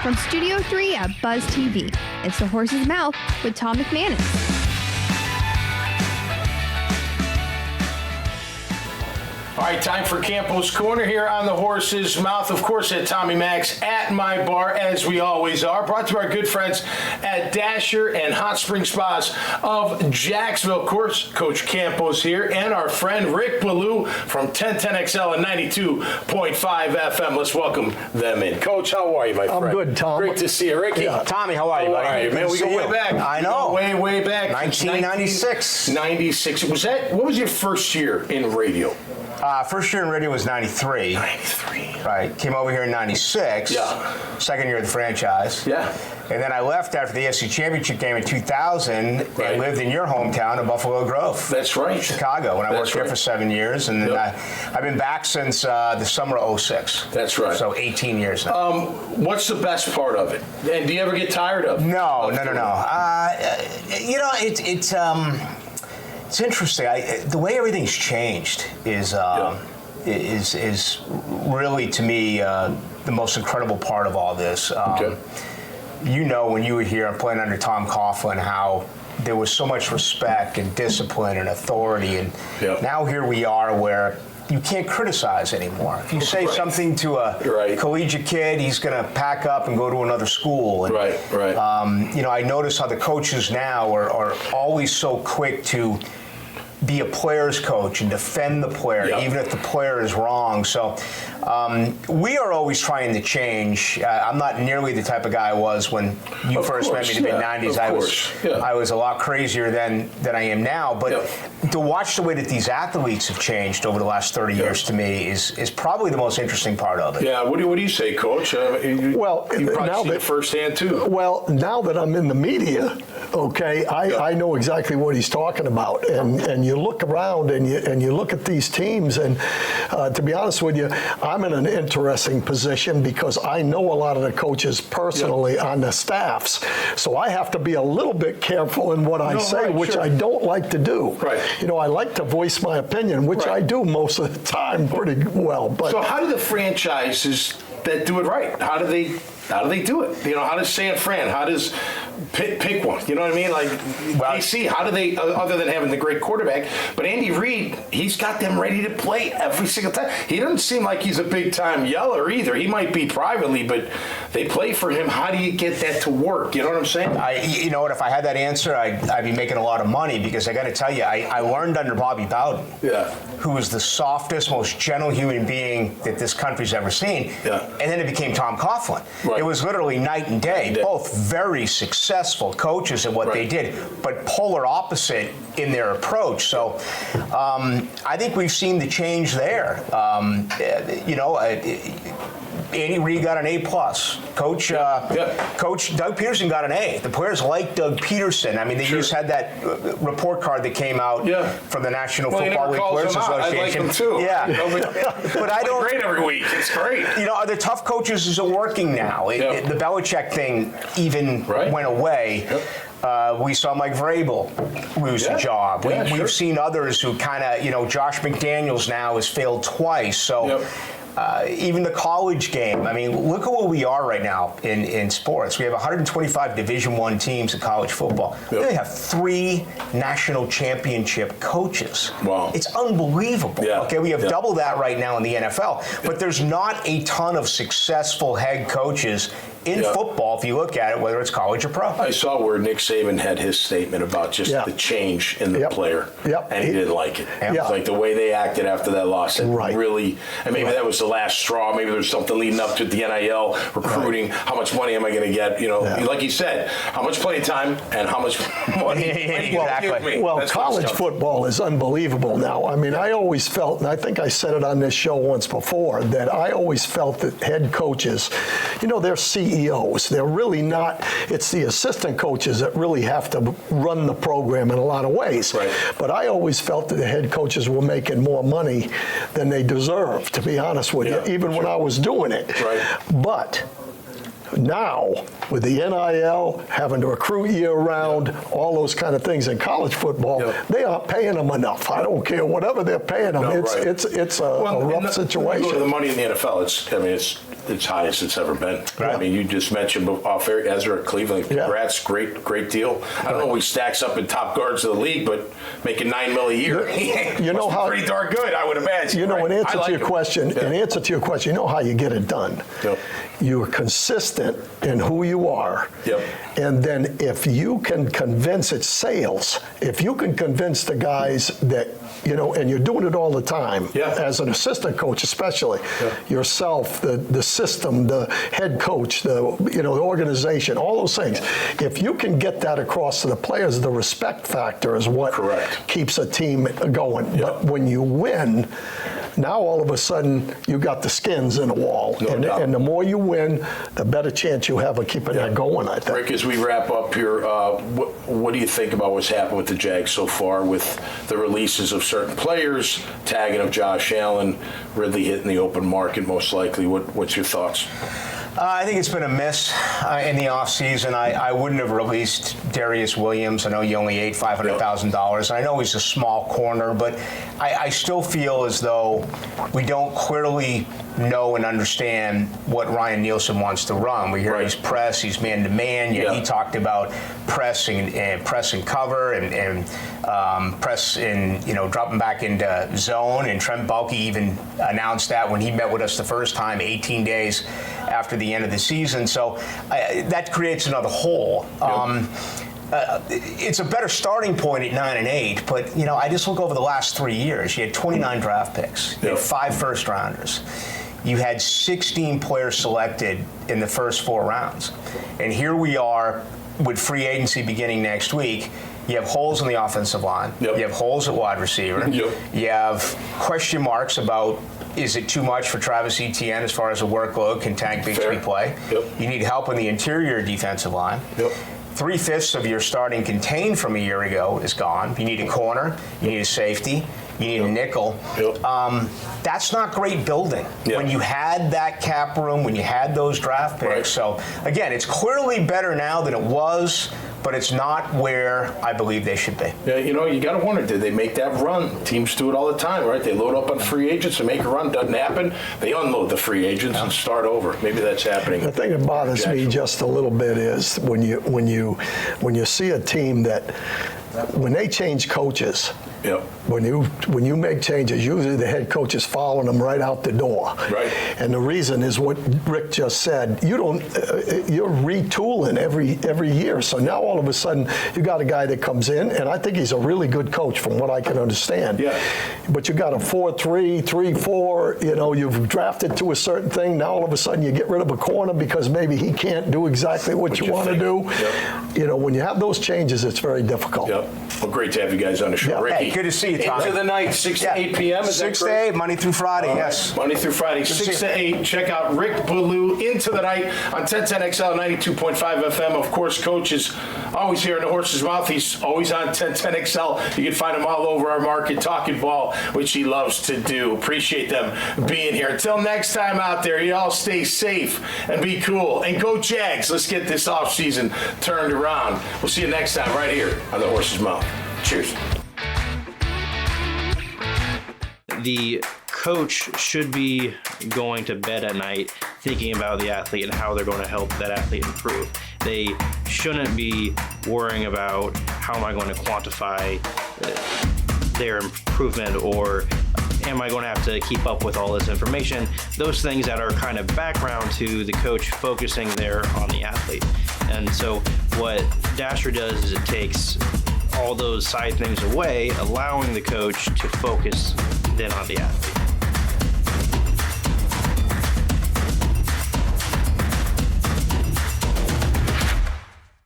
From Studio 3 at Buzz TV, it's The Horse's Mouth with Tom McManus. All right, time for Campo's Corner here on The Horse's Mouth. Of course, at Tommy Mac's at my bar, as we always are. Brought to our good friends at Dasher and Hot Spring Spas of Jacksonville. Of course, Coach Campo's here, and our friend Rick Ballou from 1010XL and 92.5 FM. Let's welcome them in. Coach, how are you, my friend? I'm good, Tom. Great to see you, Ricky. Yeah. Tommy, how are you, buddy? All right, man. We go way back. I know. Way back. 1996. 96. What was your first year in radio? First year in radio was 93. 93. Right. Came over here in 96. Yeah. Second year of the franchise. Yeah. And then I left after the AFC Championship game in 2000 Right. and lived in your hometown of Buffalo Grove. That's right. Chicago, when I worked That's here for 7 years. And then I've been back since the summer of 06. That's right. So 18 years now. What's the best part of it? And do you ever get tired of it? No. It's interesting. The way everything's changed is really, to me, the most incredible part of all this. Okay. You know, when you were here and playing under Tom Coughlin, how there was so much respect and discipline and authority, and now here we are where you can't criticize anymore. If you say something to a collegiate kid, he's going to pack up and go to another school. And, I notice how the coaches now are always so quick to be a player's coach and defend the player, even if the player is wrong. So we are always trying to change. I'm not nearly the type of guy I was when you first met me in the mid-90s. I was a lot crazier than I am now. But to watch the way that these athletes have changed over the last 30 years, to me, is probably the most interesting part of it. Yeah, what do you say, Coach? You probably see it firsthand, too. Well, now that I'm in the media, I know exactly what he's talking about. And you look around and you look at these teams, and to be honest with you, I'm in an interesting position because I know a lot of the coaches personally on the staffs. So I have to be a little bit careful in what I say, which I don't like to do. Right. I like to voice my opinion, which I do most of the time pretty well. But so how do the franchises that do it right, how do they do it? How does San Fran, how does pick one? You know what I mean? Like, KC, how do they, other than having the great quarterback, but Andy Reid, he's got them ready to play every single time. He doesn't seem like he's a big-time yeller either. He might be privately, but they play for him. How do you get that to work? You know what I'm saying? You know what? If I had that answer, I'd be making a lot of money, because I got to tell you, I learned under Bobby Bowden, who was the softest, most gentle human being that this country's ever seen. And then it became Tom Coughlin. It was literally night and day. Both very successful coaches at what they did, but polar opposite in their approach. So I think we've seen the change there. Andy Reid got an A+. Coach Doug Peterson got an A. The players like Doug Peterson. I mean, they just had that report card that came out from the National Football League Players Association. I like him too. But I don't. Great every week. It's great. Are the tough coaches isn't working now? The Belichick thing even went away. We saw Mike Vrabel lose a job. We've seen others who kind of, Josh McDaniels now has failed twice. So. Even the college game. I mean, look at where we are right now in sports. We have 125 Division I teams in college football. We only have 3 national championship coaches. Wow. It's unbelievable. We have double that right now in the NFL. But there's not a ton of successful head coaches in football, if you look at it, whether it's college or pro. I saw where Nick Saban had his statement about just the change in the player, and he didn't like it. It's like the way they acted after that loss. Really, and maybe that was the last straw. Maybe there's something leading up to the NIL recruiting. How much money am I going to get? Like you said, how much playing time and how much money? Exactly. Well, college football is unbelievable now. I mean, I always felt, and I think I said it on this show once before, that I always felt that head coaches, they're CEOs. They're really not. It's the assistant coaches that really have to run the program in a lot of ways. But I always felt that the head coaches were making more money than they deserved, to be honest with you, even when I was doing it. But now, with the NIL, having to recruit year-round, all those kind of things in college football, they aren't paying them enough. I don't care. Whatever they're paying them, it's a rough situation. The money in the NFL, it's it's high as it's ever been. Right. I mean, you just mentioned off air, Ezra Cleveland. Yeah. Congrats, great deal. I don't know if he stacks up in top guards of the league, but making $9 million a year, You know must be how- pretty darn good, I would imagine. You know, right? in answer I like to your him. question, Yeah. you know how you get it done. Yep. You're consistent in who you are. Yep. And then if you can convince, it's sales. If you can convince the guys that, you know, and you're doing it all the time, Yeah. as an assistant coach especially, Yeah. yourself, the system, the head coach, the organization, all those things. If you can get that across to the players, the respect factor is what Correct. keeps a team going. Yeah. But when you win, now all of a sudden you got the skins in the wall. No doubt. And the more you win, the better chance you have of keeping that going, I think. Rick, as we wrap up here, what do you think about what's happened with the Jags so far with the releases of certain players, tagging of Josh Allen, Ridley hitting the open market most likely? What's your thoughts? I think it's been a miss in the offseason. I wouldn't have released Darius Williams. I know you only ate $500,000. I know he's a small corner, but I still feel as though we don't clearly know and understand what Ryan Nielsen wants to run. We hear he's press, he's man-to-man. Yeah. He talked about pressing and press and cover and press in, dropping back into zone. And Trent Baalke even announced that when he met with us the first time, 18 days after the end of the season. So that creates another hole. It's a better starting point at 9-8, but I just look over the last 3 years. You had 29 draft picks, you had 5 first-rounders. You had 16 players selected in the first 4 rounds. And here we are with free agency beginning next week. You have holes in the offensive line. Yep. You have holes at wide receiver. Yep. You have question marks about, is it too much for Travis Etienne as far as a workload? Can Tank Bigsby play? Yep. You need help in the interior defensive line. Yep. 3/5 of your starting contain from a year ago is gone. You need a corner. You need a safety. You need a nickel. Yep. That's not great building. Yep. When you had that cap room, when you had those draft picks. Right. So, again, it's clearly better now than it was, but it's not where I believe they should be. Yeah, you got to wonder, did they make that run? Teams do it all the time, right? They load up on free agents and make a run. Doesn't happen. They unload the free agents and start over. Maybe that's happening. The thing that bothers me just a little bit is when you see a team that when they change coaches, Yep. when you make changes, usually the head coach is following them right out the door. Right. And the reason is what Rick just said. You're retooling every year. So now all of a sudden you got a guy that comes in, and I think he's a really good coach from what I can understand. Yeah. But you got a 4-3, 3-4. You've drafted to a certain thing. Now all of a sudden you get rid of a corner because maybe he can't do exactly what you want to do. Yep. When you have those changes, it's very difficult. Yep. Well, great to have you guys on the show. Yeah. Ricky. Hey, good to see you, Tom. Into the night, 6 to 8 p.m. Is 6 that to correct? 8, Monday through Friday, yes. Monday through Friday, 6 to 8. Check out Rick Ballou, Into the Night on 1010XL 92.5 FM. Of course, Coach is always here in the horse's mouth. He's always on 1010XL. You can find him all over our market, talking ball, which he loves to do. Appreciate them being here. Until next time out there, you all stay safe and be cool. And go Jags. Let's get this offseason turned around. We'll see you next time right here on the horse's mouth. Cheers. The coach should be going to bed at night thinking about the athlete and how they're going to help that athlete improve. They shouldn't be worrying about how am I going to quantify their improvement, or am I going to have to keep up with all this information? Those things that are kind of background to the coach focusing there on the athlete. And so what Dasher does is it takes all those side things away, allowing the coach to focus then on the athlete.